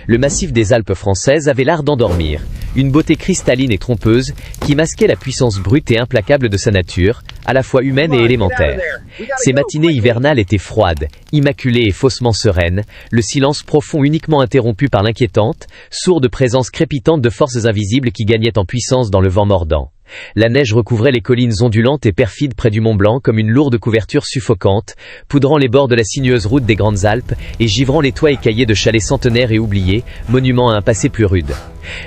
le massif des Alpes françaises avait l'art d'endormir, une beauté cristalline et trompeuse qui masquait la puissance brute et implacable de sa nature, à la fois humaine et élémentaire. Ces matinées hivernales étaient froides, immaculées et faussement sereines, le silence profond uniquement interrompu par l'inquiétante, sourde présence crépitante de forces invisibles qui gagnaient en puissance dans le vent mordant. La neige recouvrait les collines ondulantes et perfides près du Mont Blanc comme une lourde couverture suffocante, poudrant les bords de la sinueuse route des Grandes Alpes et givrant les toits écaillés de chalets centenaires et oubliés, monuments à un passé plus rude.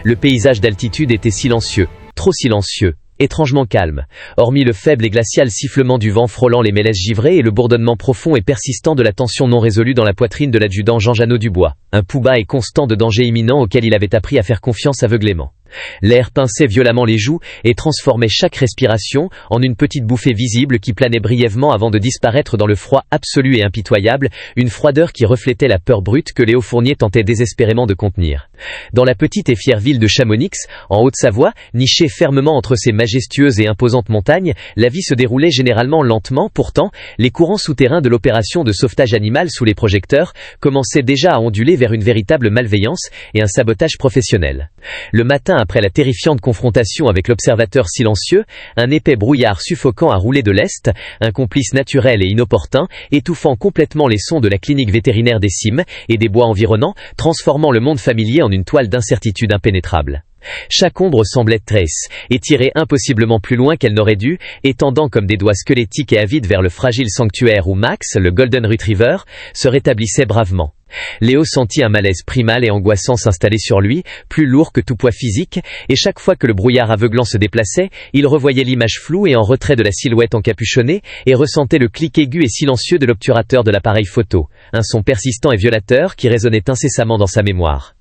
Le paysage d'altitude était silencieux, trop silencieux, étrangement calme, hormis le faible et glacial sifflement du vent frôlant les mélèzes givrés et le bourdonnement profond et persistant de la tension non résolue dans la poitrine de l'adjudant Jean Janot Dubois, un pouls bas et constant de danger imminent auquel il avait appris à faire confiance aveuglément. L'air pinçait violemment les joues et transformait chaque respiration en une petite bouffée visible qui planait brièvement avant de disparaître dans le froid absolu et impitoyable, une froideur qui reflétait la peur brute que Léo Fournier tentait désespérément de contenir. Dans la petite et fière ville de Chamonix, en Haute-Savoie, nichée fermement entre ces majestueuses et imposantes montagnes, la vie se déroulait généralement lentement. Pourtant, les courants souterrains de l'opération de sauvetage animal sous les projecteurs commençaient déjà à onduler vers une véritable malveillance et un sabotage professionnel. Le matin, après la terrifiante confrontation avec l'observateur silencieux, un épais brouillard suffocant a roulé de l'est, un complice naturel et inopportun, étouffant complètement les sons de la clinique vétérinaire des cimes et des bois environnants, transformant le monde familier en une toile d'incertitude impénétrable. Chaque ombre semblait tresse, et tirer impossiblement plus loin qu'elle n'aurait dû, étendant comme des doigts squelettiques et avides vers le fragile sanctuaire où Max, le Golden Retriever, se rétablissait bravement. Léo sentit un malaise primal et angoissant s'installer sur lui, plus lourd que tout poids physique, et chaque fois que le brouillard aveuglant se déplaçait, il revoyait l'image floue et en retrait de la silhouette encapuchonnée, et ressentait le clic aigu et silencieux de l'obturateur de l'appareil photo, un son persistant et violateur qui résonnait incessamment dans sa mémoire.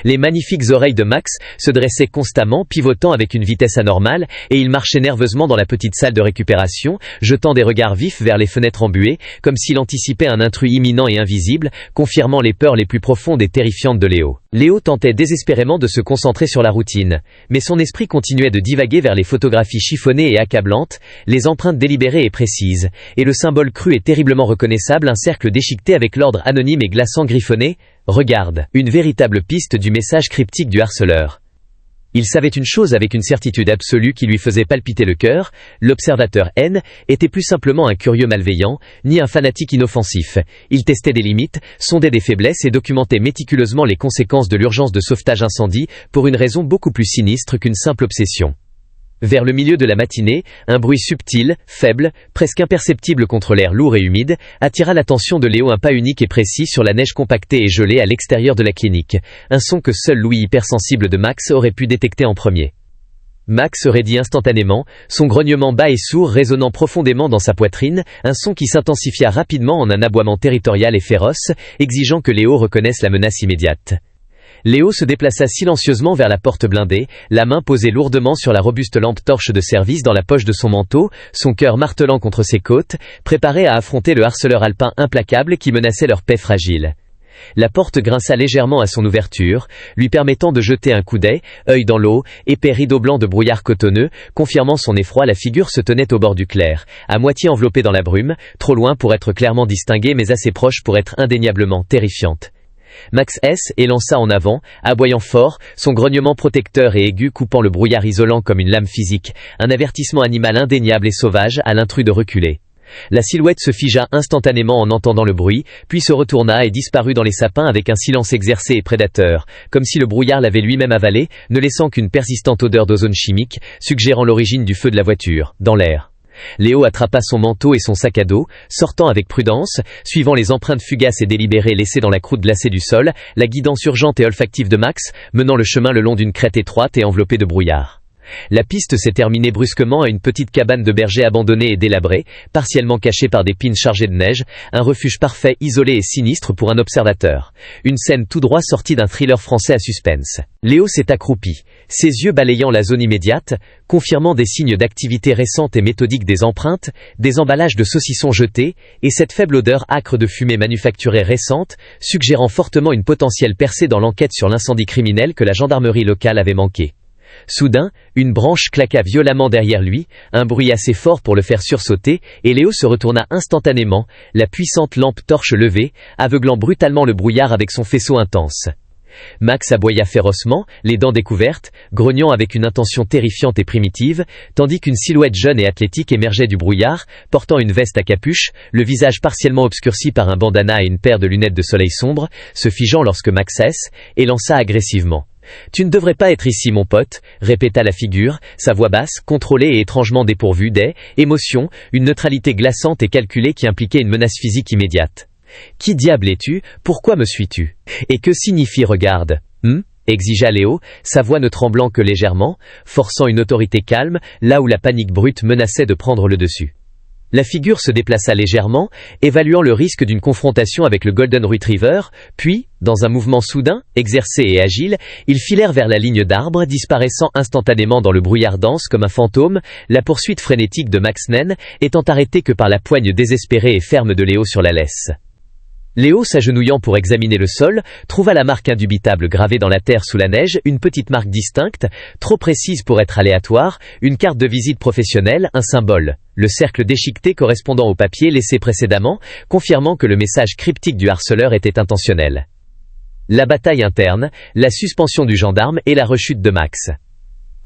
Les magnifiques oreilles de Max se dressaient constamment, pivotant avec une vitesse anormale, et il marchait nerveusement dans la petite salle de récupération, jetant des regards vifs vers les fenêtres embuées, comme s'il anticipait un intrus imminent et invisible, confirmant les peurs les plus profondes et terrifiantes de Léo. Léo tentait désespérément de se concentrer sur la routine, mais son esprit continuait de divaguer vers les photographies chiffonnées et accablantes, les empreintes délibérées et précises, et le symbole cru et terriblement reconnaissable, un cercle déchiqueté avec l'ordre anonyme et glaçant griffonné « Regarde », une véritable piste du message cryptique du harceleur. Il savait une chose avec une certitude absolue qui lui faisait palpiter le cœur, l'observateur N était plus simplement un curieux malveillant, ni un fanatique inoffensif. Il testait des limites, sondait des faiblesses et documentait méticuleusement les conséquences de l'urgence de sauvetage incendie pour une raison beaucoup plus sinistre qu'une simple obsession. Vers le milieu de la matinée, un bruit subtil, faible, presque imperceptible contre l'air lourd et humide, attira l'attention de Léo, un pas unique et précis sur la neige compactée et gelée à l'extérieur de la clinique, un son que seul l'ouïe hypersensible de Max aurait pu détecter en premier. Max raidit instantanément, son grognement bas et sourd résonnant profondément dans sa poitrine, un son qui s'intensifia rapidement en un aboiement territorial et féroce, exigeant que Léo reconnaisse la menace immédiate. Léo se déplaça silencieusement vers la porte blindée, la main posée lourdement sur la robuste lampe torche de service dans la poche de son manteau, son cœur martelant contre ses côtes, préparé à affronter le harceleur alpin implacable qui menaçait leur paix fragile. La porte grinça légèrement à son ouverture, lui permettant de jeter un coup d'œil, œil dans l'eau, épais rideau blanc de brouillard cotonneux, confirmant son effroi. La figure se tenait au bord du clair, à moitié enveloppée dans la brume, trop loin pour être clairement distinguée mais assez proche pour être indéniablement terrifiante. Max S. élança en avant, aboyant fort, son grognement protecteur et aigu coupant le brouillard isolant comme une lame physique, un avertissement animal indéniable et sauvage à l'intrus de reculer. La silhouette se figea instantanément en entendant le bruit, puis se retourna et disparut dans les sapins avec un silence exercé et prédateur, comme si le brouillard l'avait lui-même avalé, ne laissant qu'une persistante odeur d'ozone chimique, suggérant l'origine du feu de la voiture, dans l'air. Léo attrapa son manteau et son sac à dos, sortant avec prudence, suivant les empreintes fugaces et délibérées laissées dans la croûte glacée du sol, la guidance urgente et olfactive de Max, menant le chemin le long d'une crête étroite et enveloppée de brouillard. La piste s'est terminée brusquement à une petite cabane de berger abandonnée et délabrée, partiellement cachée par des pins chargés de neige, un refuge parfait, isolé et sinistre pour un observateur. Une scène tout droit sortie d'un thriller français à suspense. Léo s'est accroupi, ses yeux balayant la zone immédiate, confirmant des signes d'activité récente et méthodique des empreintes, des emballages de saucissons jetés, et cette faible odeur âcre de fumée manufacturée récente, suggérant fortement une potentielle percée dans l'enquête sur l'incendie criminel que la gendarmerie locale avait manqué. Soudain, une branche claqua violemment derrière lui, un bruit assez fort pour le faire sursauter, et Léo se retourna instantanément, la puissante lampe torche levée, aveuglant brutalement le brouillard avec son faisceau intense. Max aboya férocement, les dents découvertes, grognant avec une intention terrifiante et primitive, tandis qu'une silhouette jeune et athlétique émergeait du brouillard, portant une veste à capuche, le visage partiellement obscurci par un bandana et une paire de lunettes de soleil sombre, se figeant lorsque Max cesse, et lança agressivement. « Tu ne devrais pas être ici, mon pote », répéta la figure, sa voix basse, contrôlée et étrangement dépourvue d'émotion, une neutralité glaçante et calculée qui impliquait une menace physique immédiate. « Qui diable es-tu? Pourquoi me suis-tu? Et que signifie regarde? Exigea Léo, sa voix ne tremblant que légèrement, forçant une autorité calme, là où la panique brute menaçait de prendre le dessus. La figure se déplaça légèrement, évaluant le risque d'une confrontation avec le Golden Retriever, puis, dans un mouvement soudain, exercé et agile, ils filèrent vers la ligne d'arbres, disparaissant instantanément dans le brouillard dense comme un fantôme, la poursuite frénétique de Max Naine étant arrêtée que par la poigne désespérée et ferme de Léo sur la laisse. Léo, s'agenouillant pour examiner le sol, trouva la marque indubitable gravée dans la terre sous la neige, une petite marque distincte, trop précise pour être aléatoire, une carte de visite professionnelle, un symbole, le cercle déchiqueté correspondant au papier laissé précédemment, confirmant que le message cryptique du harceleur était intentionnel. La bataille interne, la suspension du gendarme et la rechute de Max.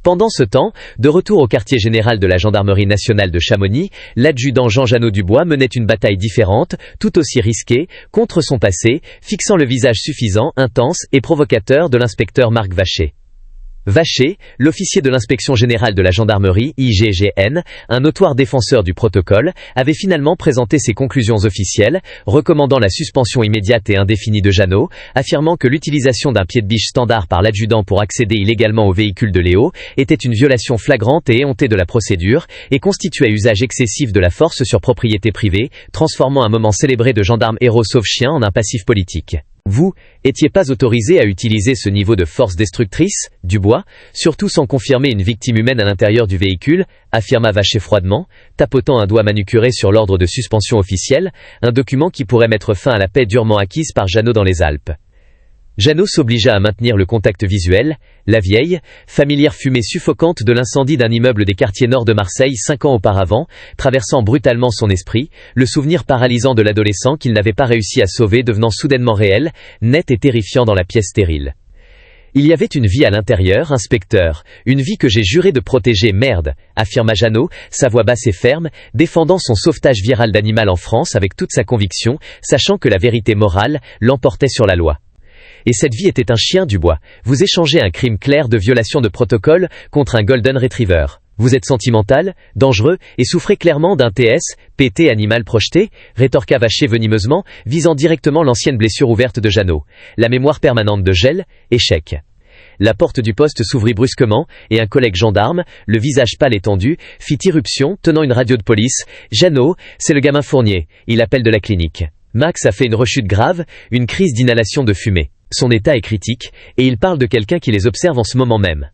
Pendant ce temps, de retour au quartier général de la gendarmerie nationale de Chamonix, l'adjudant Jean-Jeannot Dubois menait une bataille différente, tout aussi risquée, contre son passé, fixant le visage suffisant, intense et provocateur de l'inspecteur Marc Vacher. Vacher, l'officier de l'inspection générale de la gendarmerie, IGGN, un notoire défenseur du protocole, avait finalement présenté ses conclusions officielles, recommandant la suspension immédiate et indéfinie de Jeannot, affirmant que l'utilisation d'un pied de biche standard par l'adjudant pour accéder illégalement au véhicule de Léo était une violation flagrante et éhontée de la procédure, et constituait usage excessif de la force sur propriété privée, transformant un moment célébré de gendarme héros sauve-chien en un passif politique. Vous étiez pas autorisé à utiliser ce niveau de force destructrice, Dubois, surtout sans confirmer une victime humaine à l'intérieur du véhicule, affirma Vacher froidement, tapotant un doigt manucuré sur l'ordre de suspension officielle, un document qui pourrait mettre fin à la paix durement acquise par Jeannot dans les Alpes. Jeannot s'obligea à maintenir le contact visuel, la vieille, familière fumée suffocante de l'incendie d'un immeuble des quartiers nord de Marseille 5 ans auparavant, traversant brutalement son esprit, le souvenir paralysant de l'adolescent qu'il n'avait pas réussi à sauver devenant soudainement réel, net et terrifiant dans la pièce stérile. Il y avait une vie à l'intérieur, inspecteur, une vie que j'ai juré de protéger, merde, affirma Jeannot, sa voix basse et ferme, défendant son sauvetage viral d'animal en France avec toute sa conviction, sachant que la vérité morale l'emportait sur la loi. Et cette vie était un chien, Dubois. Vous échangez un crime clair de violation de protocole contre un Golden Retriever. Vous êtes sentimental, dangereux, et souffrez clairement d'un TS, PT animal projeté, rétorqua Vacher venimeusement, visant directement l'ancienne blessure ouverte de Jeannot. La mémoire permanente de gel, échec. La porte du poste s'ouvrit brusquement, et un collègue gendarme, le visage pâle et tendu, fit irruption, tenant une radio de police. « Jeannot, c'est le gamin Fournier, il appelle de la clinique. Max a fait une rechute grave, une crise d'inhalation de fumée. Son état est critique, et il parle de quelqu'un qui les observe en ce moment même. »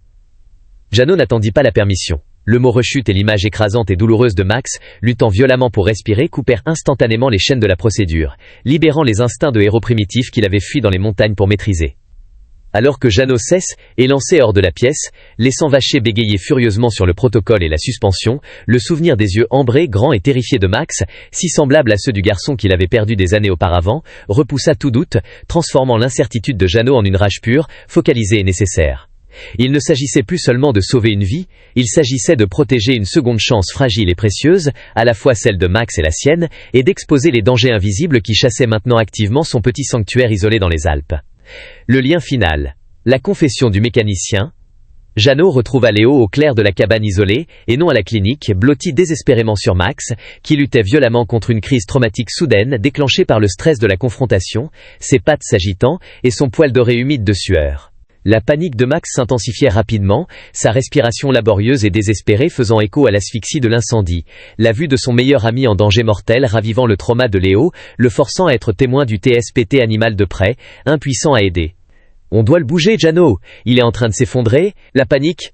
Jeannot n'attendit pas la permission. Le mot rechute et l'image écrasante et douloureuse de Max, luttant violemment pour respirer, coupèrent instantanément les chaînes de la procédure, libérant les instincts de héros primitifs qu'il avait fuis dans les montagnes pour maîtriser. Alors que Jeannot cesse, est lancé hors de la pièce, laissant Vacher bégayer furieusement sur le protocole et la suspension, le souvenir des yeux ambrés, grands et terrifiés de Max, si semblable à ceux du garçon qu'il avait perdu des années auparavant, repoussa tout doute, transformant l'incertitude de Jeannot en une rage pure, focalisée et nécessaire. Il ne s'agissait plus seulement de sauver une vie, il s'agissait de protéger une seconde chance fragile et précieuse, à la fois celle de Max et la sienne, et d'exposer les dangers invisibles qui chassaient maintenant activement son petit sanctuaire isolé dans les Alpes. Le lien final. La confession du mécanicien. Jeannot retrouva Léo au clair de la cabane isolée, et non à la clinique, blotti désespérément sur Max, qui luttait violemment contre une crise traumatique soudaine déclenchée par le stress de la confrontation, ses pattes s'agitant, et son poil doré humide de sueur. La panique de Max s'intensifiait rapidement, sa respiration laborieuse et désespérée faisant écho à l'asphyxie de l'incendie, la vue de son meilleur ami en danger mortel ravivant le trauma de Léo, le forçant à être témoin du TSPT animal de près, impuissant à aider. « On doit le bouger, Jeannot, il est en train de s'effondrer, la panique. »«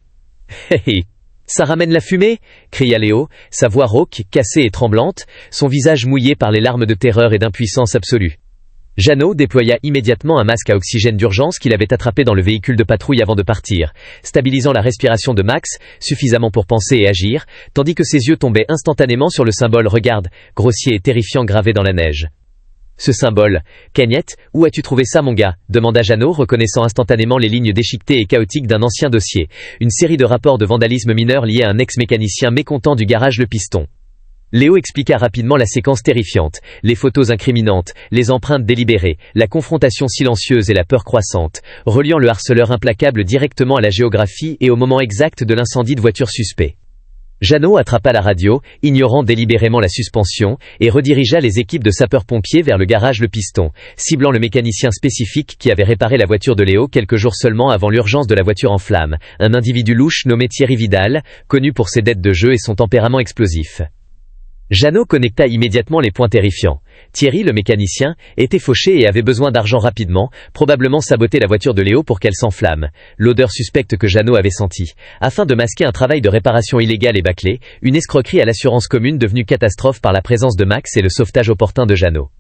Hé hé, ça ramène la fumée ?» cria Léo, sa voix rauque, cassée et tremblante, son visage mouillé par les larmes de terreur et d'impuissance absolue. Jeannot déploya immédiatement un masque à oxygène d'urgence qu'il avait attrapé dans le véhicule de patrouille avant de partir, stabilisant la respiration de Max, suffisamment pour penser et agir, tandis que ses yeux tombaient instantanément sur le symbole « Regarde », grossier et terrifiant gravé dans la neige. Ce symbole. Cagnette, où as-tu trouvé ça mon gars? Demanda Jeannot, reconnaissant instantanément les lignes déchiquetées et chaotiques d'un ancien dossier. Une série de rapports de vandalisme mineur liés à un ex-mécanicien mécontent du garage Le Piston. Léo expliqua rapidement la séquence terrifiante, les photos incriminantes, les empreintes délibérées, la confrontation silencieuse et la peur croissante, reliant le harceleur implacable directement à la géographie et au moment exact de l'incendie de voiture suspect. Jeannot attrapa la radio, ignorant délibérément la suspension, et redirigea les équipes de sapeurs-pompiers vers le garage Le Piston, ciblant le mécanicien spécifique qui avait réparé la voiture de Léo quelques jours seulement avant l'urgence de la voiture en flammes, un individu louche nommé Thierry Vidal, connu pour ses dettes de jeu et son tempérament explosif. Jeannot connecta immédiatement les points terrifiants. Thierry, le mécanicien, était fauché et avait besoin d'argent rapidement, probablement saboter la voiture de Léo pour qu'elle s'enflamme, l'odeur suspecte que Jeannot avait sentie, afin de masquer un travail de réparation illégale et bâclé, une escroquerie à l'assurance commune devenue catastrophe par la présence de Max et le sauvetage opportun de Jeannot.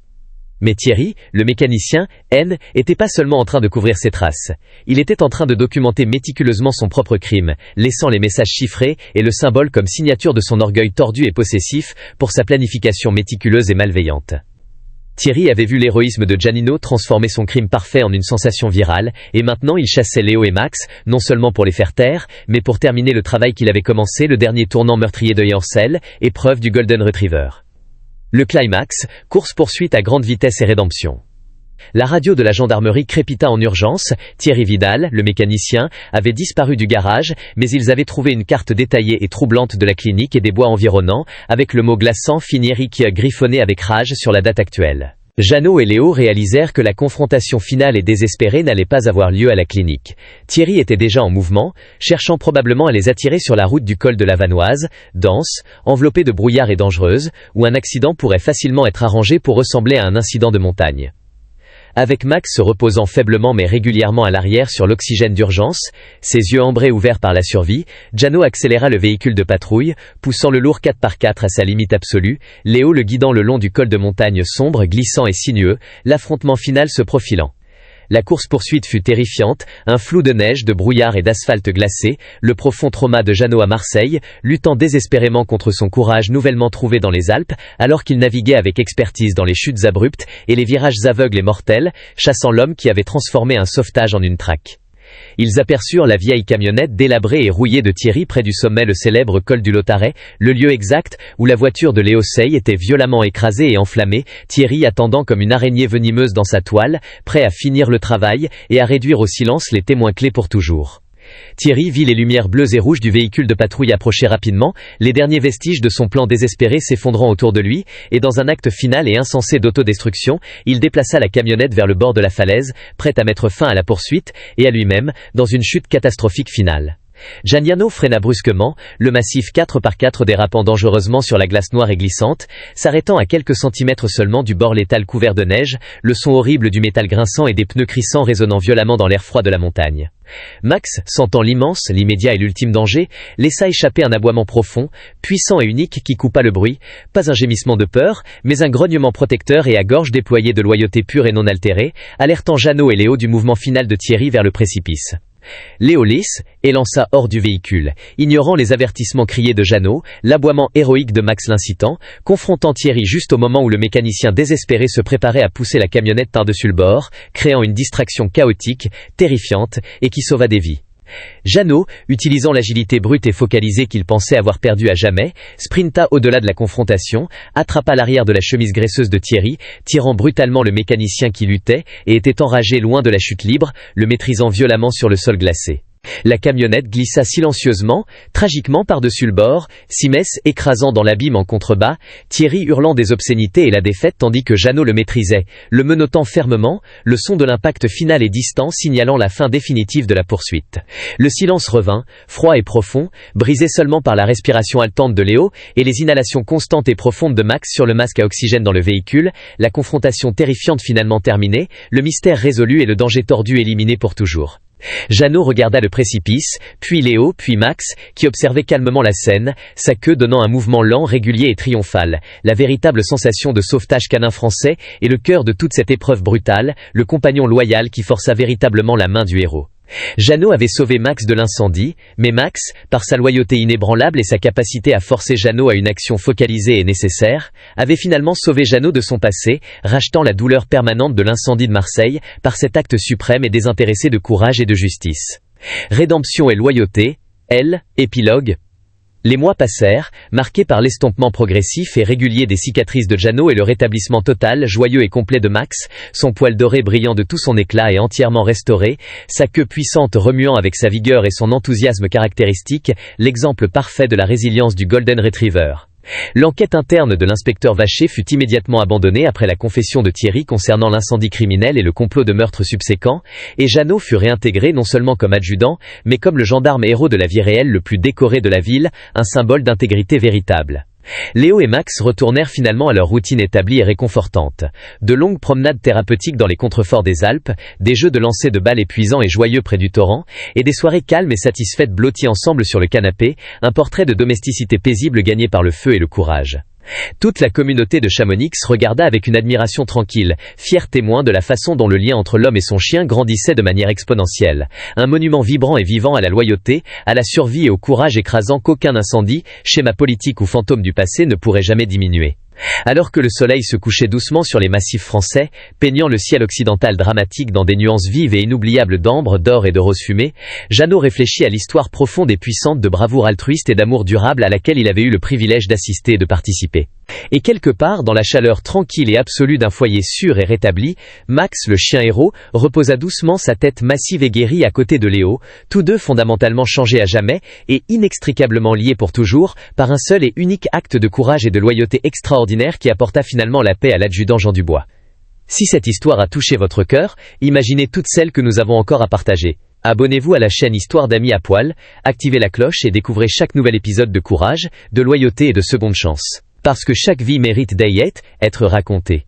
Mais Thierry, le mécanicien, était pas seulement en train de couvrir ses traces. Il était en train de documenter méticuleusement son propre crime, laissant les messages chiffrés et le symbole comme signature de son orgueil tordu et possessif pour sa planification méticuleuse et malveillante. Thierry avait vu l'héroïsme de Giannino transformer son crime parfait en une sensation virale, et maintenant il chassait Léo et Max, non seulement pour les faire taire, mais pour terminer le travail qu'il avait commencé, le dernier tournant meurtrier de Yorcel, épreuve du Golden Retriever. Le climax, course-poursuite à grande vitesse et rédemption. La radio de la gendarmerie crépita en urgence. Thierry Vidal, le mécanicien, avait disparu du garage, mais ils avaient trouvé une carte détaillée et troublante de la clinique et des bois environnants, avec le mot glaçant Finieri qui a griffonné avec rage sur la date actuelle. Jeannot et Léo réalisèrent que la confrontation finale et désespérée n'allait pas avoir lieu à la clinique. Thierry était déjà en mouvement, cherchant probablement à les attirer sur la route du col de la Vanoise, dense, enveloppée de brouillard et dangereuse, où un accident pourrait facilement être arrangé pour ressembler à un incident de montagne. Avec Max se reposant faiblement mais régulièrement à l'arrière sur l'oxygène d'urgence, ses yeux ambrés ouverts par la survie, Jeannot accéléra le véhicule de patrouille, poussant le lourd 4x4 à sa limite absolue, Léo le guidant le long du col de montagne sombre, glissant et sinueux, l'affrontement final se profilant. La course-poursuite fut terrifiante, un flou de neige, de brouillard et d'asphalte glacé, le profond trauma de Jeannot à Marseille, luttant désespérément contre son courage nouvellement trouvé dans les Alpes, alors qu'il naviguait avec expertise dans les chutes abruptes et les virages aveugles et mortels, chassant l'homme qui avait transformé un sauvetage en une traque. Ils aperçurent la vieille camionnette délabrée et rouillée de Thierry près du sommet, le célèbre col du Lautaret, le lieu exact où la voiture de Léo Sey était violemment écrasée et enflammée, Thierry attendant comme une araignée venimeuse dans sa toile, prêt à finir le travail et à réduire au silence les témoins clés pour toujours. Thierry vit les lumières bleues et rouges du véhicule de patrouille approcher rapidement, les derniers vestiges de son plan désespéré s'effondrant autour de lui, et dans un acte final et insensé d'autodestruction, il déplaça la camionnette vers le bord de la falaise, prêt à mettre fin à la poursuite, et à lui-même, dans une chute catastrophique finale. Giannino freina brusquement, le massif 4x4 dérapant dangereusement sur la glace noire et glissante, s'arrêtant à quelques centimètres seulement du bord létal couvert de neige, le son horrible du métal grinçant et des pneus crissants résonnant violemment dans l'air froid de la montagne. Max, sentant l'immense, l'immédiat et l'ultime danger, laissa échapper un aboiement profond, puissant et unique qui coupa le bruit, pas un gémissement de peur, mais un grognement protecteur et à gorge déployée de loyauté pure et non altérée, alertant Jeannot et Léo du mouvement final de Thierry vers le précipice. Léo lisse, élança hors du véhicule, ignorant les avertissements criés de Jeannot, l'aboiement héroïque de Max l'incitant, confrontant Thierry juste au moment où le mécanicien désespéré se préparait à pousser la camionnette par-dessus le bord, créant une distraction chaotique, terrifiante, et qui sauva des vies. Jeannot, utilisant l'agilité brute et focalisée qu'il pensait avoir perdue à jamais, sprinta au-delà de la confrontation, attrapa l'arrière de la chemise graisseuse de Thierry, tirant brutalement le mécanicien qui luttait et était enragé loin de la chute libre, le maîtrisant violemment sur le sol glacé. La camionnette glissa silencieusement, tragiquement par-dessus le bord, Simès écrasant dans l'abîme en contrebas, Thierry hurlant des obscénités et la défaite tandis que Jeannot le maîtrisait, le menottant fermement, le son de l'impact final et distant signalant la fin définitive de la poursuite. Le silence revint, froid et profond, brisé seulement par la respiration haletante de Léo et les inhalations constantes et profondes de Max sur le masque à oxygène dans le véhicule, la confrontation terrifiante finalement terminée, le mystère résolu et le danger tordu éliminé pour toujours. Jeannot regarda le précipice, puis Léo, puis Max, qui observaient calmement la scène, sa queue donnant un mouvement lent, régulier et triomphal, la véritable sensation de sauvetage canin français et le cœur de toute cette épreuve brutale, le compagnon loyal qui força véritablement la main du héros. Jeannot avait sauvé Max de l'incendie, mais Max, par sa loyauté inébranlable et sa capacité à forcer Jeannot à une action focalisée et nécessaire, avait finalement sauvé Jeannot de son passé, rachetant la douleur permanente de l'incendie de Marseille par cet acte suprême et désintéressé de courage et de justice. Rédemption et loyauté, épilogue. Les mois passèrent, marqués par l'estompement progressif et régulier des cicatrices de Jeannot et le rétablissement total, joyeux et complet de Max, son poil doré brillant de tout son éclat et entièrement restauré, sa queue puissante remuant avec sa vigueur et son enthousiasme caractéristique, l'exemple parfait de la résilience du Golden Retriever. L'enquête interne de l'inspecteur Vacher fut immédiatement abandonnée après la confession de Thierry concernant l'incendie criminel et le complot de meurtre subséquent, et Jeannot fut réintégré non seulement comme adjudant, mais comme le gendarme héros de la vie réelle le plus décoré de la ville, un symbole d'intégrité véritable. Léo et Max retournèrent finalement à leur routine établie et réconfortante. De longues promenades thérapeutiques dans les contreforts des Alpes, des jeux de lancer de balles épuisants et joyeux près du torrent, et des soirées calmes et satisfaites blotties ensemble sur le canapé, un portrait de domesticité paisible gagné par le feu et le courage. Toute la communauté de Chamonix regarda avec une admiration tranquille, fier témoin de la façon dont le lien entre l'homme et son chien grandissait de manière exponentielle. Un monument vibrant et vivant à la loyauté, à la survie et au courage écrasant qu'aucun incendie, schéma politique ou fantôme du passé ne pourrait jamais diminuer. Alors que le soleil se couchait doucement sur les massifs français, peignant le ciel occidental dramatique dans des nuances vives et inoubliables d'ambre, d'or et de rose fumée, Jeannot réfléchit à l'histoire profonde et puissante de bravoure altruiste et d'amour durable à laquelle il avait eu le privilège d'assister et de participer. Et quelque part, dans la chaleur tranquille et absolue d'un foyer sûr et rétabli, Max, le chien héros, reposa doucement sa tête massive et guérie à côté de Léo, tous deux fondamentalement changés à jamais et inextricablement liés pour toujours par un seul et unique acte de courage et de loyauté extraordinaire qui apporta finalement la paix à l'adjudant Jean Dubois. Si cette histoire a touché votre cœur, imaginez toutes celles que nous avons encore à partager. Abonnez-vous à la chaîne Histoire d'amis à poil, activez la cloche et découvrez chaque nouvel épisode de courage, de loyauté et de seconde chance. Parce que chaque vie mérite d'être racontée.